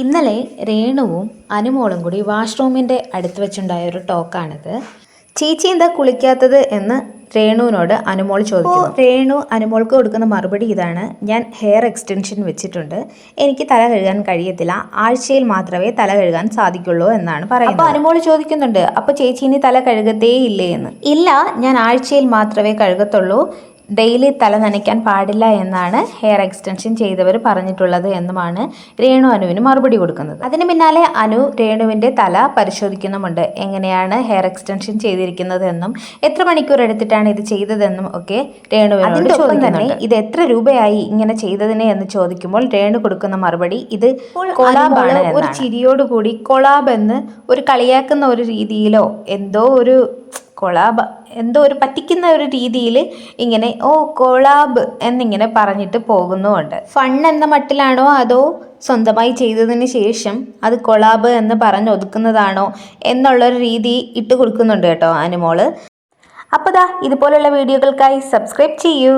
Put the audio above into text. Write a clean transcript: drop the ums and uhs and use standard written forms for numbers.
ഇന്നലെ രേണുവും അനുമോളും കൂടി വാഷ്റൂമിൻ്റെ അടുത്ത് വെച്ചുണ്ടായ ഒരു ടോക്കാണിത്. ചേച്ചി എന്താ കുളിക്കാത്തത് എന്ന് രേണുവിനോട് അനുമോൾ ചോദിക്കുന്നു. രേണു അനുമോൾക്ക് കൊടുക്കുന്ന മറുപടി ഇതാണ്: ഞാൻ ഹെയർ എക്സ്റ്റൻഷൻ വെച്ചിട്ടുണ്ട്, എനിക്ക് തല കഴുകാൻ കഴിയത്തില്ല, ആഴ്ചയിൽ മാത്രമേ തല കഴുകാൻ സാധിക്കുള്ളൂ എന്നാണ് പറയുന്നത്. അപ്പോൾ അനുമോൾ ചോദിക്കുന്നുണ്ട്, അപ്പോൾ ചേച്ചി ഇനി തല കഴുകത്തേ ഇല്ലേ എന്ന്. ഇല്ല, ഞാൻ ആഴ്ചയിൽ മാത്രമേ കഴുകത്തുള്ളൂ, ഡെയിലി തല നനയ്ക്കാൻ പാടില്ല എന്നാണ് ഹെയർ എക്സ്റ്റൻഷൻ ചെയ്തവർ പറഞ്ഞിട്ടുള്ളത് എന്നുമാണ് രേണു അനുവിന് മറുപടി കൊടുക്കുന്നത്. അതിന് പിന്നാലെ അനു രേണുവിൻ്റെ തല പരിശോധിക്കുന്നുമുണ്ട്. എങ്ങനെയാണ് ഹെയർ എക്സ്റ്റൻഷൻ ചെയ്തിരിക്കുന്നത് എന്നും എത്ര മണിക്കൂർ എടുത്തിട്ടാണ് ഇത് ചെയ്തതെന്നും ഒക്കെ രേണുവിനോട് ചോദിക്കുന്നുണ്ട്. ഇത് എത്ര രൂപയായി ഇങ്ങനെ ചെയ്തതിന് എന്ന് ചോദിക്കുമ്പോൾ രേണു കൊടുക്കുന്ന മറുപടി ഇത് കൊളാബാണ്. ഒരു ചിരിയോടുകൂടി കൊളാബ് എന്ന് ഒരു കളിയാക്കുന്ന ഒരു രീതിയിലോ എന്തോ ഒരു പറ്റിക്കുന്ന ഒരു രീതിയിൽ ഇങ്ങനെ കൊളാബ് എന്നിങ്ങനെ പറഞ്ഞിട്ട് പോകുന്നുമുണ്ട്. ഫൺ എന്ന മട്ടിലാണോ അതോ സ്വന്തമായി ചെയ്തതിന് ശേഷം അത് കൊളാബ് എന്ന് പറഞ്ഞ് ഒതുക്കുന്നതാണോ എന്നുള്ളൊരു രീതി ഇട്ട് കൊടുക്കുന്നുണ്ട് കേട്ടോ അനുമോള്. അപ്പോൾ ഇതുപോലുള്ള വീഡിയോകൾക്കായി സബ്സ്ക്രൈബ് ചെയ്യൂ.